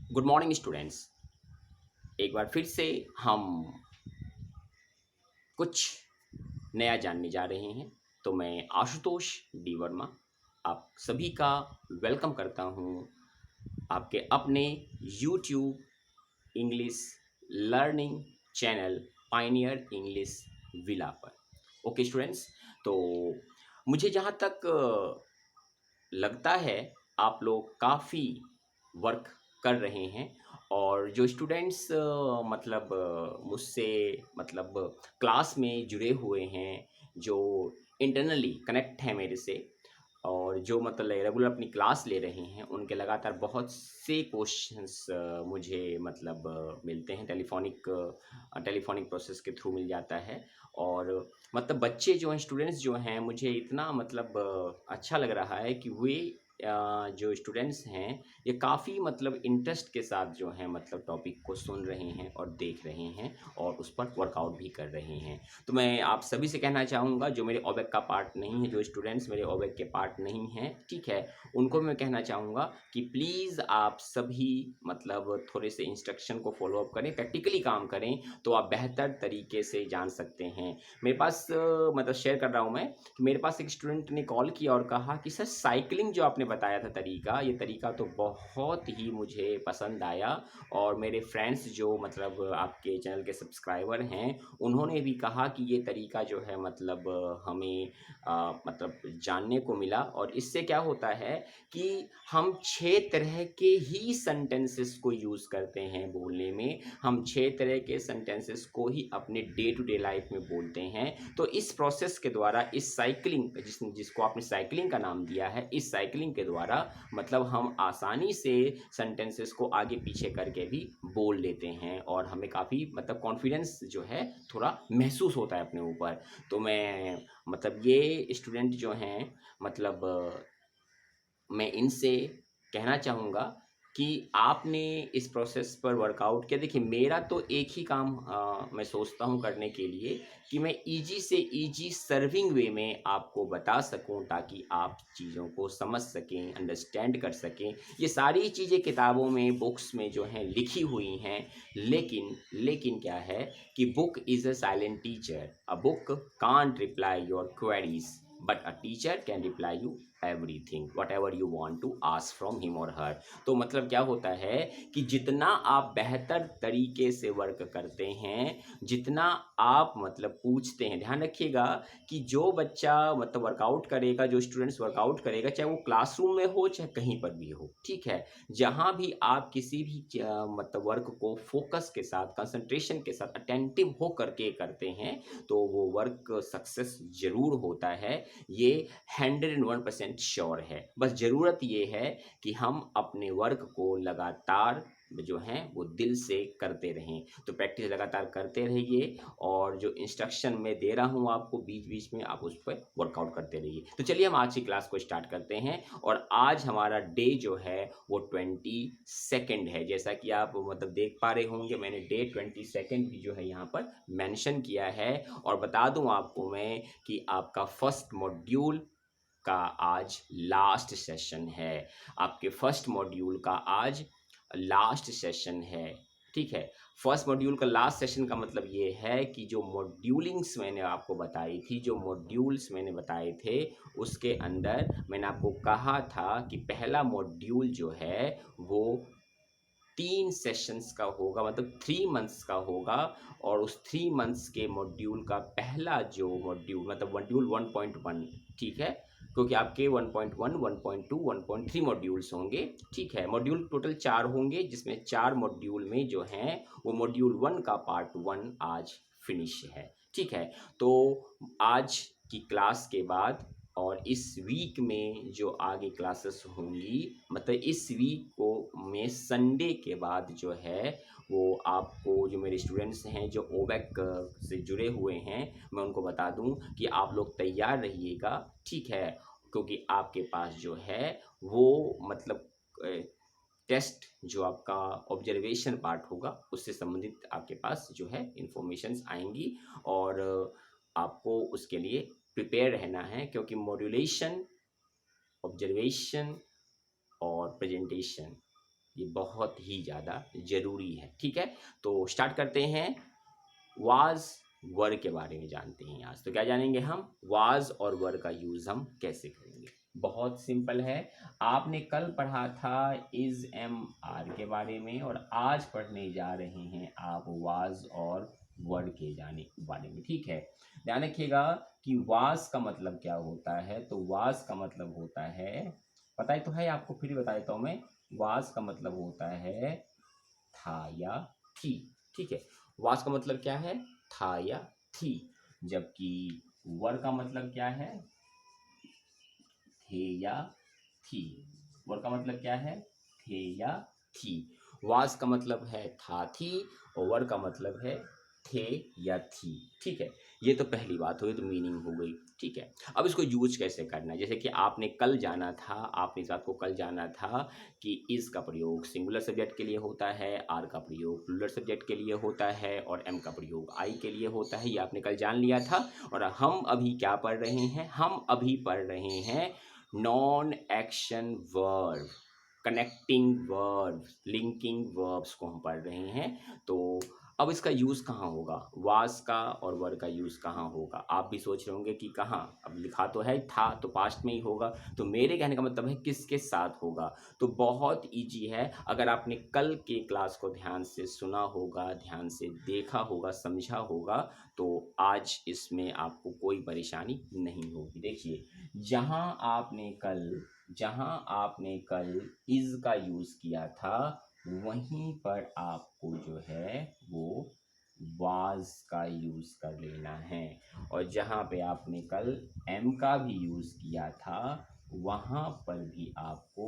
Good morning students. एक बार फिर से हम कुछ नया जानने जा रहे हैं। तो मैं आशुतोष डी वर्मा आप सभी का वेलकम करता हूं आपके अपने YouTube English learning channel pioneer English villa पर। ओके स्टूडेंट्स, तो मुझे जहाँ तक लगता है आप लोग काफ़ी वर्क कर रहे हैं। और जो स्टूडेंट्स मुझसे मतलब क्लास में जुड़े हुए हैं, जो इंटरनली कनेक्ट हैं मेरे से, और जो मतलब रेगुलर अपनी क्लास ले रहे हैं, उनके लगातार बहुत से क्वेश्चंस मुझे मिलते हैं। टेलीफोनिक प्रोसेस के थ्रू मिल जाता है। और मतलब बच्चे जो हैं, स्टूडेंट्स जो हैं, मुझे इतना अच्छा लग रहा है कि वे जो स्टूडेंट्स हैं ये काफ़ी इंटरेस्ट के साथ जो है टॉपिक को सुन रहे हैं और देख रहे हैं और उस पर वर्कआउट भी कर रहे हैं। तो मैं आप सभी से कहना चाहूँगा, जो मेरे ओबेक का पार्ट नहीं है, जो स्टूडेंट्स मेरे ओबेक के पार्ट नहीं हैं, ठीक है, उनको मैं कहना चाहूँगा कि प्लीज़ आप सभी थोड़े से इंस्ट्रक्शन को फॉलो अप करें, प्रैक्टिकली काम करें, तो आप बेहतर तरीके से जान सकते हैं। मेरे पास शेयर कर रहा हूँ मैं कि मेरे पास एक स्टूडेंट ने कॉल किया और कहा कि सर साइकिलिंग जो आपने बताया था तरीका, ये तरीका तो बहुत ही मुझे पसंद आया। और मेरे फ्रेंड्स जो आपके चैनल के सब्सक्राइबर हैं, उन्होंने भी कहा कि ये तरीका जो है हमें जानने को मिला। और इससे क्या होता है कि हम 6 तरह के ही सेंटेंसेस को यूज़ करते हैं बोलने में। हम 6 तरह के सेंटेंसेस को ही अपने डे टू डे लाइफ में बोलते हैं। तो इस प्रोसेस के द्वारा, इस साइकिलिंग जिसको आपने साइकिलिंग का नाम दिया है, इस साइकिलिंग के द्वारा हम आसानी से सेंटेंसेस को आगे पीछे करके भी बोल लेते हैं और हमें काफ़ी कॉन्फिडेंस जो है थोड़ा महसूस होता है अपने ऊपर। तो मैं ये स्टूडेंट जो हैं, मैं इनसे कहना चाहूँगा कि आपने इस प्रोसेस पर वर्कआउट किया। देखिए, मेरा तो एक ही काम मैं सोचता हूँ करने के लिए कि मैं ईज़ी से ईज़ी सर्विंग वे में आपको बता सकूँ, ताकि आप चीज़ों को समझ सकें, अंडरस्टैंड कर सकें। ये सारी चीज़ें किताबों में, बुक्स में जो हैं लिखी हुई हैं, लेकिन क्या है कि book is a silent teacher. A book can't reply your queries, but a teacher can reply you everything whatever you want to ask from him or her. तो क्या होता है कि जितना आप बेहतर तरीके से वर्क करते हैं, जितना आप पूछते हैं, ध्यान रखिएगा कि जो बच्चा वर्कआउट करेगा, जो स्टूडेंट्स वर्कआउट करेगा, चाहे वो क्लासरूम में हो चाहे कहीं पर भी हो, ठीक है, जहाँ भी आप किसी भी वर्क को फोकस के साथ, कंसंट्रेशन के साथ, अटेंटिव हो करके करते हैं, तो वो वर्क सक्सेस जरूर होता है। ये 101% श्योर है। बस ज़रूरत ये है कि हम अपने वर्क को लगातार जो हैं वो दिल से करते रहें। तो प्रैक्टिस लगातार करते रहिए, और जो इंस्ट्रक्शन मैं दे रहा हूँ आपको बीच बीच में, आप उस पर वर्कआउट करते रहिए। तो चलिए हम आज की क्लास को स्टार्ट करते हैं। और आज हमारा डे जो है वो 22 है। जैसा कि आप देख पा रहे होंगे, मैंने डे 22 भी जो है यहाँ पर मेंशन किया है। और बता दूँ आपको मैं कि आपका फर्स्ट मॉड्यूल का आज लास्ट सेशन है। आपके फर्स्ट मॉड्यूल का आज लास्ट सेशन है, ठीक है। फर्स्ट मॉड्यूल का लास्ट सेशन का ये है कि जो मॉड्यूलिंग्स मैंने आपको बताई थी, जो मॉड्यूल्स मैंने बताए थे, उसके अंदर मैंने आपको कहा था कि पहला मॉड्यूल जो है वो 3 सेशंस का होगा, 3 मंथ्स का होगा। और उस 3 मंथ्स के मॉड्यूल का पहला जो मॉड्यूल मॉड्यूल 1.1, ठीक है, क्योंकि आपके 1.1, 1.2, 1.3 मॉड्यूल्स होंगे, ठीक है। मॉड्यूल टोटल 4 होंगे, जिसमें 4 मॉड्यूल में जो हैं वो मॉड्यूल 1 का पार्ट 1 आज फिनिश है, ठीक है। तो आज की क्लास के बाद और इस वीक में जो आगे क्लासेस होंगी, इस वीक को में संडे के बाद जो है वो आपको, जो मेरे स्टूडेंट्स हैं जो ओबेक से जुड़े हुए हैं, मैं उनको बता दूं कि आप लोग तैयार रहिएगा, ठीक है, क्योंकि आपके पास जो है वो टेस्ट, जो आपका ऑब्जर्वेशन पार्ट होगा, उससे संबंधित आपके पास जो है इंफॉर्मेशंस आएंगी। और आपको उसके लिए प्रिपेयर रहना है, क्योंकि मॉड्यूलेशन, ऑब्जर्वेशन और प्रेजेंटेशन, ये बहुत ही ज़्यादा ज़रूरी है। ठीक है, तो स्टार्ट करते हैं। वाज वर के बारे में जानते हैं आज। तो क्या जानेंगे हम? वाज और वर का यूज़ हम कैसे करेंगे। बहुत सिंपल है। आपने कल पढ़ा था इज एम आर के बारे में और आज पढ़ने जा रहे हैं आप वाज और वर के बारे में। ठीक है, ध्यान रखिएगा कि वाज का मतलब क्या होता है। तो वाज का मतलब होता है, पता ही तो है आपको, फिर बता देता हूँ मैं। वाज का मतलब होता है था या थी। ठीक है, वाज का मतलब क्या है? था या थी। जबकि वर का मतलब क्या है? थे या थी। वर का मतलब क्या है? थे या थी। वाज का मतलब है था थी और वर का मतलब है थे या थी। ठीक है, ये तो पहली बात हुई, तो मीनिंग हो गई। ठीक है, अब इसको यूज कैसे करना है। जैसे कि आपने कल जाना था, आपने इस बात को कल जाना था कि इज का प्रयोग सिंगुलर सब्जेक्ट के लिए होता है, आर का प्रयोग प्लूरल सब्जेक्ट के लिए होता है और एम का प्रयोग आई के लिए होता है। ये आपने कल जान लिया था। और हम अभी क्या पढ़ रहे हैं? हम अभी पढ़ रहे हैं non action verb, connecting verb, linking verbs को हम पढ़ रहे हैं। तो अब इसका यूज़ कहाँ होगा? वाज का और वर का यूज़ कहाँ होगा? आप भी सोच रहे होंगे कि कहाँ। अब लिखा तो है था, तो पास्ट में ही होगा। तो मेरे कहने का मतलब है किसके साथ होगा। तो बहुत इजी है। अगर आपने कल के क्लास को ध्यान से सुना होगा, ध्यान से देखा होगा, समझा होगा, तो आज इसमें आपको कोई परेशानी नहीं होगी। देखिए, जहाँ आपने कल इज का यूज़ किया था, वहीं पर आपको जो है वो वाज का यूज़ कर लेना है। और जहाँ पे आपने कल एम का भी यूज़ किया था, वहाँ पर भी आपको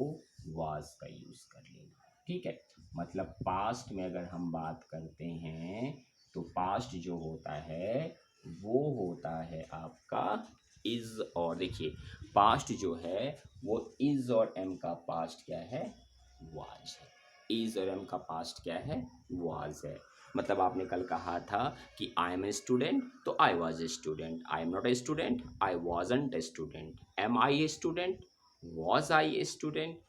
वाज का यूज़ कर लेना है। ठीक है, मतलब पास्ट में अगर हम बात करते हैं तो पास्ट जो होता है वो होता है आपका इज। और देखिए, पास्ट जो है वो इज और एम का पास्ट क्या है? वाज है। इज और एम का पास्ट क्या है? वाज है। मतलब आपने कल कहा था कि आई एम ए स्टूडेंट, तो I was a student. I am not a student, I wasn't a student. Am I a student, was I a student.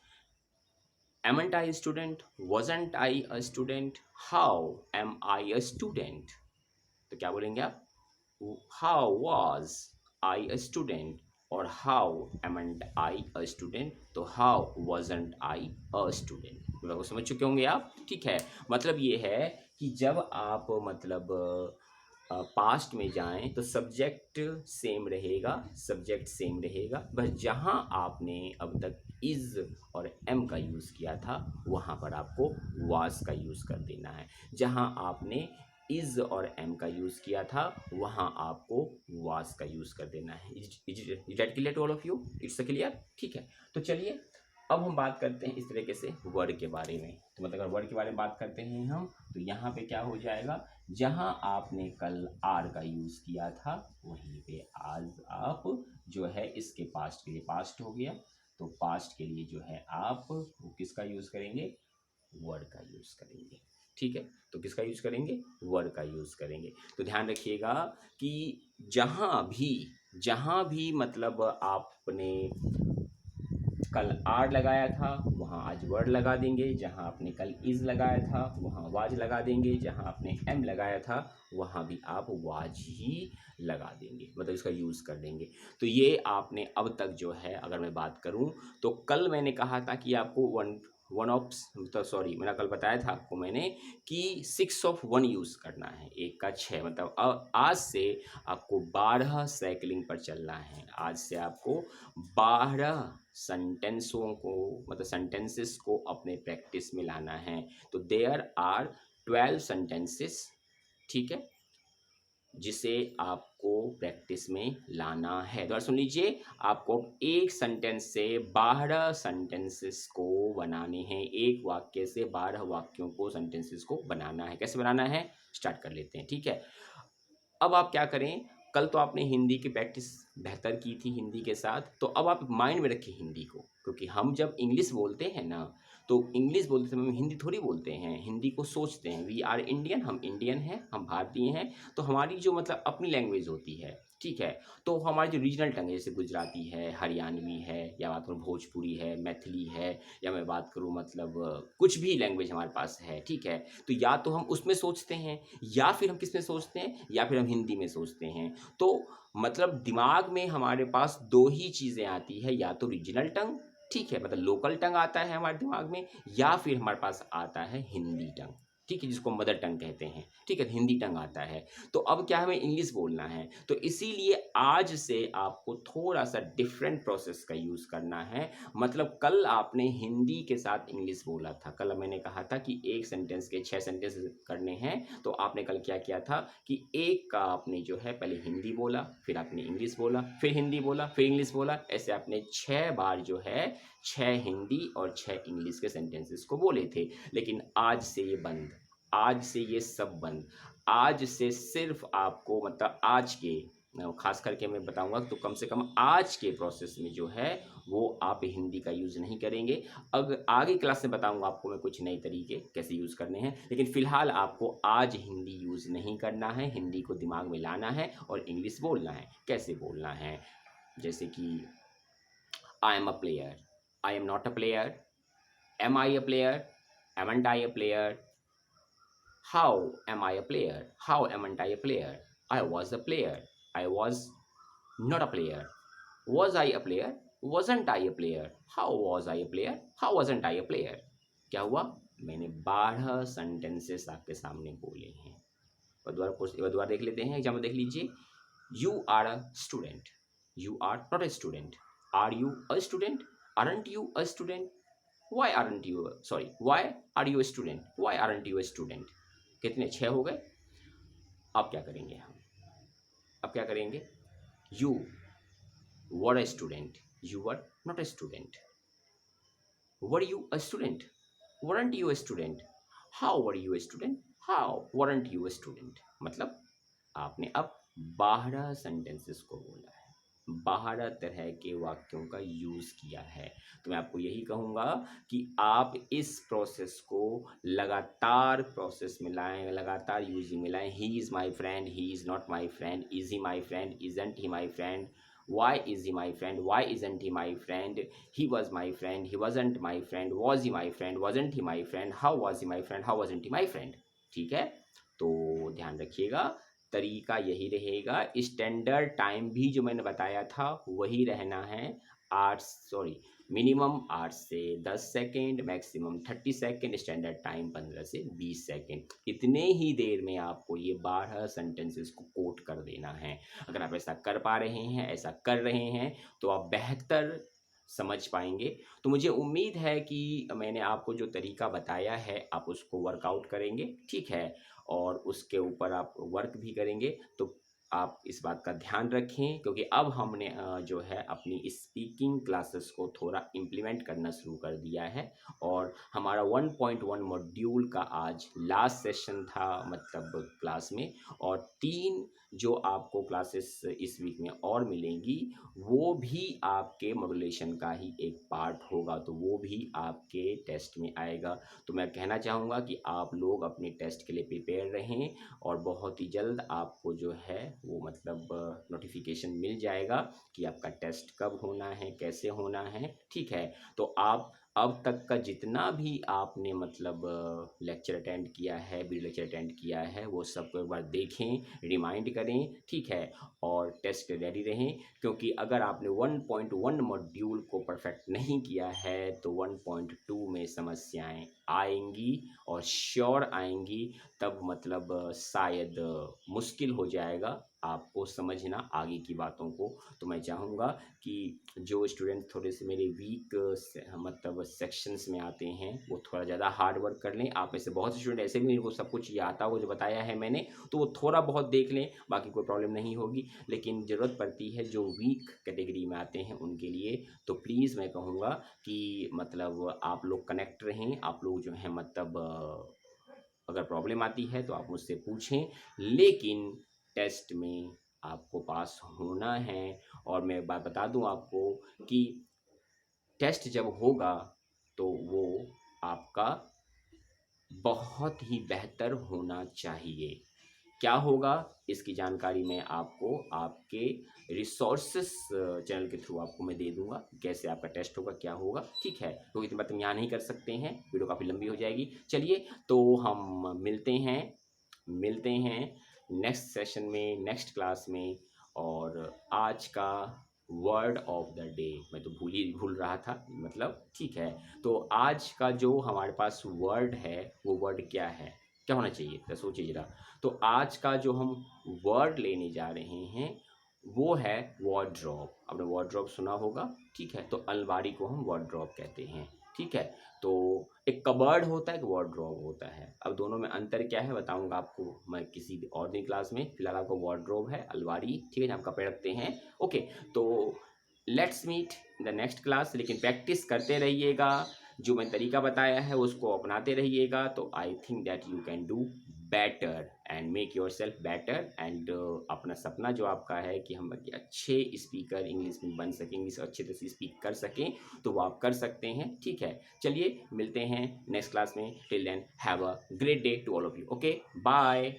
Amn't I student, wasn't I a student. How am I a student. तो क्या बोलेंगे आप? How was I a student और how amn't I a student. तो how wasn't I a student. मतलब समझ चुके होंगे आप। ठीक है, मतलब ये है कि जब आप मतलब पास्ट में जाएं तो सब्जेक्ट सेम रहेगा, सब्जेक्ट सेम रहेगा। बस जहां आपने अब तक इज और एम का यूज़ किया था, वहां पर आपको वाज का यूज़ कर देना है। जहां आपने इज और एम का यूज़ किया था, वहां आपको वाज का यूज़ कर देना है। Is that clear to all of you? It's clear? ठीक है, तो चलिए अब हम बात करते हैं इस तरीके से वर्ड के बारे में। तो मतलब अगर वर्ड के बारे में बात करते हैं हम, तो यहाँ पे क्या हो जाएगा? जहाँ आपने कल आर का यूज़ किया था, वहीं पे आज आप जो है इसके पास्ट के लिए पास्ट हो गया। तो पास्ट के लिए जो है आप वो किसका यूज़ करेंगे? वर्ड का यूज़ करेंगे। ठीक है, तो किसका यूज़ करेंगे? वर्ड का यूज़ करेंगे। तो ध्यान रखिएगा कि जहाँ भी मतलब आपने कल आर लगाया था, वहाँ आज वर्ड लगा देंगे। जहाँ आपने कल इज लगाया था, वहाँ वाज लगा देंगे। जहाँ आपने एम लगाया था, वहाँ भी आप वाज ही लगा देंगे, मतलब इसका यूज़ कर देंगे। तो ये आपने अब तक जो है, अगर मैं बात करूँ तो कल मैंने कहा था कि आपको वन ऑफ, तो सॉरी, मैंने कल बताया था आपको मैंने कि 6 ऑफ 1 यूज़ करना है, एक का 6। मतलब आज से आपको 12 साइकिलिंग पर चलना है। आज से आपको 12 सेंटेंसों को, मतलब सेंटेंसेस को अपने प्रैक्टिस में लाना है। तो देयर आर 12 सेंटेंसेस, ठीक है, जिसे आपको प्रैक्टिस में लाना है। तो सुन लीजिए, आपको एक सेंटेंस से 12 सेंटेंसेस को बनाने हैं। एक वाक्य से 12 वाक्यों को, सेंटेंसेस को बनाना है। कैसे बनाना है, स्टार्ट कर लेते हैं। ठीक है, अब आप क्या करें, कल तो आपने हिंदी की प्रैक्टिस बेहतर की थी हिंदी के साथ, तो अब आप माइंड में रखें हिंदी को। क्योंकि हम जब इंग्लिश बोलते हैं ना, तो इंग्लिश बोलते समय हम हिंदी थोड़ी बोलते हैं, हिंदी को सोचते हैं। वी आर इंडियन, हम इंडियन हैं, हम भारतीय हैं। तो हमारी जो मतलब अपनी लैंग्वेज होती है, ठीक है। तो हमारी जो रीजनल टंग है, जैसे गुजराती है, हरियाणवी है, या बात करूँ भोजपुरी है, मैथिली है, या मैं बात करूँ मतलब कुछ भी लैंग्वेज हमारे पास है, ठीक है। तो या तो हम उसमें सोचते हैं, या फिर हम किस में सोचते हैं, या फिर हम हिंदी में सोचते हैं। तो मतलब दिमाग में हमारे पास दो ही चीज़ें आती है, या तो रीजनल टंग, ठीक है, मतलब लोकल टंग आता है हमारे दिमाग में, या फिर हमारे पास आता है हिंदी टंग, ठीक है, जिसको मदर टंग कहते हैं, ठीक है, हिंदी टंग आता है। तो अब क्या हमें इंग्लिश बोलना है, तो इसीलिए आज से आपको थोड़ा सा डिफरेंट प्रोसेस का यूज़ करना है। मतलब कल आपने हिंदी के साथ इंग्लिश बोला था, कल मैंने कहा था कि एक सेंटेंस के 6 सेंटेंस करने हैं, तो आपने कल क्या किया था कि एक का आपने जो है पहले हिंदी बोला, फिर आपने इंग्लिश बोला, फिर हिंदी बोला, फिर इंग्लिश बोला, ऐसे आपने 6 बार जो है 6 हिंदी और 6 इंग्लिश के सेंटेंसेस को बोले थे। लेकिन आज से ये बंद, आज से ये सब बंद। आज से सिर्फ आपको मतलब आज के खास करके मैं बताऊंगा, तो कम से कम आज के प्रोसेस में जो है वो आप हिंदी का यूज़ नहीं करेंगे। अगर आगे क्लास में बताऊंगा आपको मैं कुछ नए तरीके कैसे यूज़ करने हैं, लेकिन फ़िलहाल आपको आज हिंदी यूज़ नहीं करना है, हिंदी को दिमाग में लाना है और इंग्लिश बोलना है। कैसे बोलना है, जैसे कि I am a player, I am not a player, am I a player, amn't I a player, how am I a player? How am I a player? I was a player. I was not a player. Was I a player? Wasn't I a player? How was I a player? How wasn't I a player? क्या हुआ? मैंने 12 sentences आपके सामने बोले हैं। एक बार देख लेते हैं, एग्जाम्पल देख लीजिए। You are a student, you are not a student, are you a student, aren't you a student, why aren't you sorry why are you a student, why aren't you a student? कितने 6 हो गए। अब क्या करेंगे हम, अब क्या करेंगे, you were a student, you were not a student, were you a student, weren't you a student, how were you a student, how weren't you a student. मतलब आपने अब 12 सेंटेंसेस को बोला है, 12 तरह के वाक्यों का यूज़ किया है। तो मैं आपको यही कहूँगा कि आप इस प्रोसेस को लगातार प्रोसेस में लाएं, लगातार यूजिंग में लाएं। He is my friend, he is not my friend, is he my friend, isn't he my friend, why is he my friend, why isn't he my friend, he was my friend, he wasn't my friend, was he my friend, wasn't he my friend, how was he my friend, how wasn't he my friend। ठीक है, तो ध्यान रखिएगा, तरीका यही रहेगा। Standard time भी जो मैंने बताया था वही रहना है। 8 मिनिमम 8 से 10 second, maximum 30 second, standard time 15 से 20 सेकेंड। इतने ही देर में आपको ये 12 सेंटेंसेस को कोट कर देना है। अगर आप ऐसा कर पा रहे हैं, ऐसा कर रहे हैं, तो आप बेहतर समझ पाएंगे। तो मुझे उम्मीद है कि मैंने आपको जो तरीका बताया है आप उसको वर्कआउट करेंगे, ठीक है, और उसके ऊपर आप वर्क भी करेंगे। तो आप इस बात का ध्यान रखें, क्योंकि अब हमने जो है अपनी स्पीकिंग क्लासेस को थोड़ा इम्प्लीमेंट करना शुरू कर दिया है, और हमारा 1.1 मॉड्यूल का आज लास्ट सेशन था मतलब क्लास में, और 3 जो आपको क्लासेस इस वीक में और मिलेंगी वो भी आपके मॉड्यूलेशन का ही एक पार्ट होगा, तो वो भी आपके टेस्ट में आएगा। तो मैं कहना चाहूँगा कि आप लोग अपने टेस्ट के लिए प्रिपेयर रहें, और बहुत ही जल्द आपको जो है वो मतलब नोटिफिकेशन मिल जाएगा कि आपका टेस्ट कब होना है, कैसे होना है, ठीक है। तो आप अब तक का जितना भी आपने मतलब लेक्चर अटेंड किया है, वीडियो लेक्चर अटेंड किया है, वो सबको एक बार देखें, रिमाइंड करें, ठीक है, और टेस्ट रेडी रहें। क्योंकि अगर आपने 1.1 मॉड्यूल को परफेक्ट नहीं किया है तो 1.2 में समस्याएं आएंगी, और श्योर आएंगी। तब मतलब शायद मुश्किल हो जाएगा आपको समझना आगे की बातों को। तो मैं चाहूँगा कि जो स्टूडेंट थोड़े से मेरे वीक मतलब सेक्शंस में आते हैं वो थोड़ा ज़्यादा हार्ड वर्क कर लें। आप में से बहुत से स्टूडेंट ऐसे भी वो सब कुछ ये आता हो जो बताया है मैंने, तो वो थोड़ा बहुत देख लें, बाकी कोई प्रॉब्लम नहीं होगी। लेकिन ज़रूरत पड़ती है जो वीक कैटेगरी में आते हैं उनके लिए, तो प्लीज़ मैं कहूँगा कि मतलब आप लोग कनेक्ट रहें, आप लोग जो हैं मतलब अगर प्रॉब्लम आती है तो आप मुझसे पूछें, लेकिन टेस्ट में आपको पास होना है। और मैं एक बात बता दूं आपको कि टेस्ट जब होगा तो वो आपका बहुत ही बेहतर होना चाहिए, क्या होगा इसकी जानकारी मैं आपको आपके रिसोर्सेस चैनल के थ्रू आपको मैं दे दूंगा, कैसे आपका टेस्ट होगा, क्या होगा, ठीक है। तो इतनी बात हम यहाँ नहीं कर सकते हैं, वीडियो काफ़ी लंबी हो जाएगी। चलिए तो हम मिलते हैं नेक्स्ट सेशन में, नेक्स्ट क्लास में। और आज का वर्ड ऑफ द डे मैं तो भूल रहा था, मतलब ठीक है। तो आज का जो हमारे पास वर्ड है वो वर्ड क्या है, क्या होना चाहिए, तो सोचिए जरा। तो आज का जो हम वर्ड लेने जा रहे हैं वो है वार्डरोब। आपने वार्डरोब सुना होगा, ठीक है। तो अलमारी को हम वार्डरोब कहते हैं, ठीक है। तो एक कबर्ड होता है, एक वार्डरोब होता है। अब दोनों में अंतर क्या है बताऊंगा आपको मैं किसी और दिन क्लास में। फिलहाल आपको वार्डरोब है अलमारी, ठीक है, जहाँ हम कपड़े रखते हैं। ओके, तो let's meet in the next class. लेकिन प्रैक्टिस करते रहिएगा, जो मैं तरीका बताया है उसको अपनाते रहिएगा। तो I think that you can do better and make your self better. And अपना सपना जो आपका है कि हम अच्छे स्पीकर इंग्लिश में बन सकें, इंग्लिश अच्छे तरह से स्पीक कर सकें, तो वो आप कर सकते हैं, ठीक है। चलिए मिलते हैं नेक्स्ट क्लास में। Till then have a great day to all of you. Okay, bye.